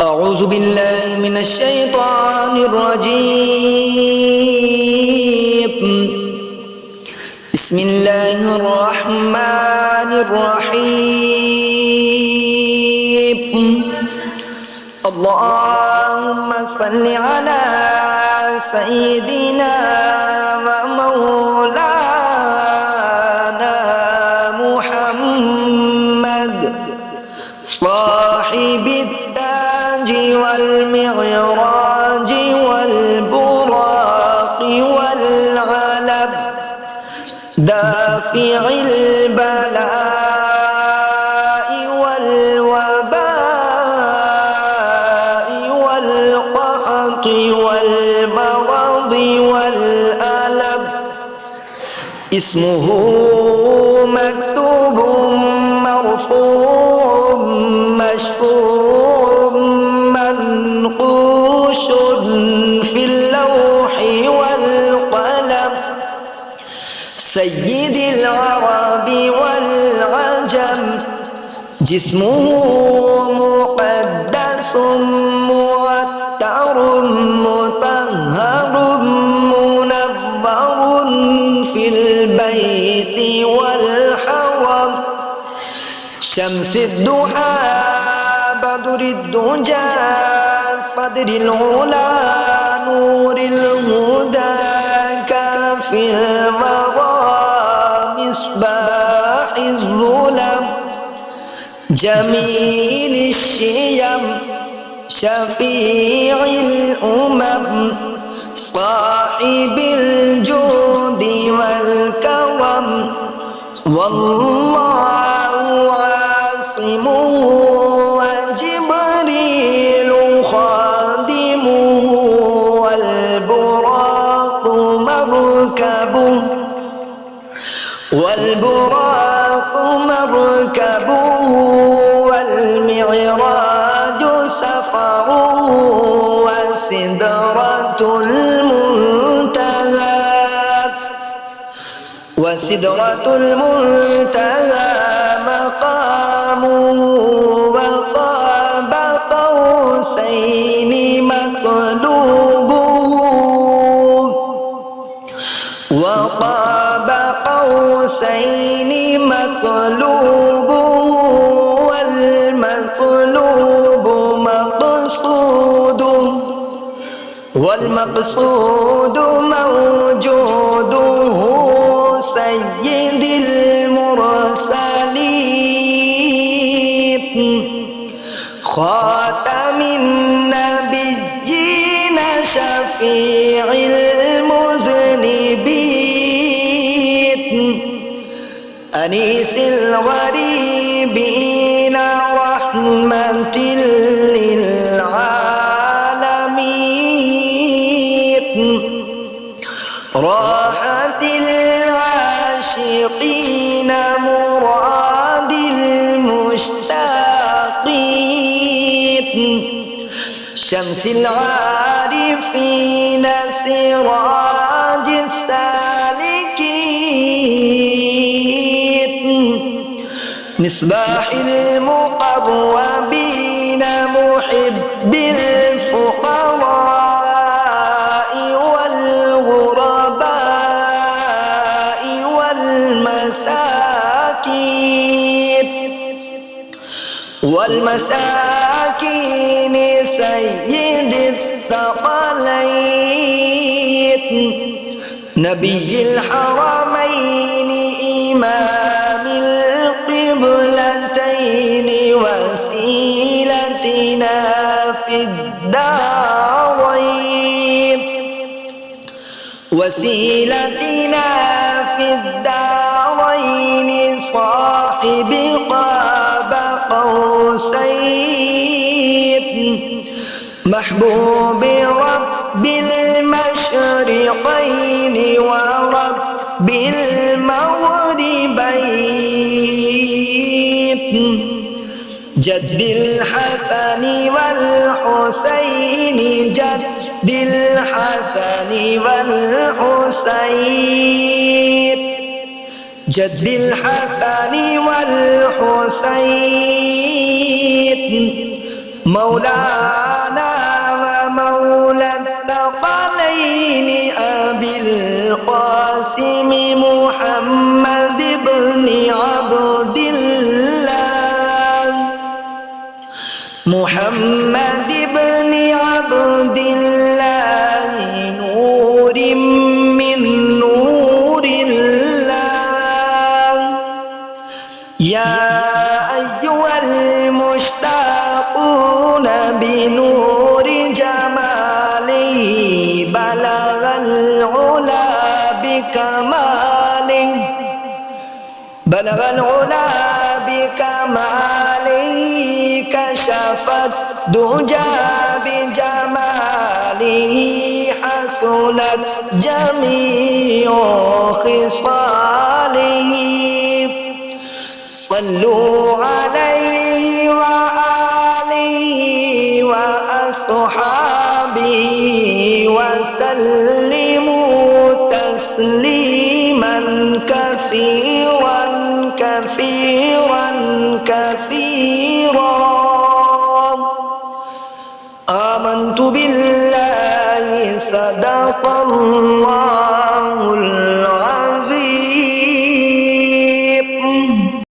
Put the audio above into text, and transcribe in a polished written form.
أعوذ بالله من الشيطان الرجيم. بسم الله الرحمن الرحيم. اللهم صل على سيدنا ومولانا محمد صاحب التاج والمعراج والبراق والعلب دافع البلاء والوباء والقحط والمرض والألم. اسمه مكتوب مرفوع مشفوع منقوش في اللوح والقلم. سيد العرب والعجم جسمه مقدس معطر مطهر منور في البيت والحرم. شمس الضحى بدر الدجى قدر العلا نور الهدى كافي الورى مصباح الظلم. جميل الشيم شفيع الأمم صاحب الجود والكرم. والله عاصمه وجبريل خادمه والبراق مركبه والمعراج سفره وسدرة المنتهى مقامه وقاب قوسين مطلوبه والمقصود موجوده سيد المرسلين خاتم النبيين شفيع المذنبين أنيس الغريبين رحمة راحة العاشقين مراد المشتاقين. شمس العارفين سراج السالكين مصباح المقربين محب الفقراء والمساكين سيد الثقلين نبي الحرمين إمام القبلتين وسيلتنا في الدارين صاحب قاب قوسين محبوب رب المشرقين ورب المغربين جد الحسن والحسين جد الحسن والحسين جد الحسن والحسين مولانا ومولى الثقلين أبي القاسم محمد بن عبد الله محمد بن عبد الله نور من نور الله يا أيها المشتاقون بنور جماله بلغ العلا بكماله بلغ العلا بكماله كشفت دجى بجماله حسنت جميع خصاله صلوا عليه وآله وأصحابه وسلموا تسليما كثيرا كثيرا كثيرا آمنت بالله صدق الله العظيم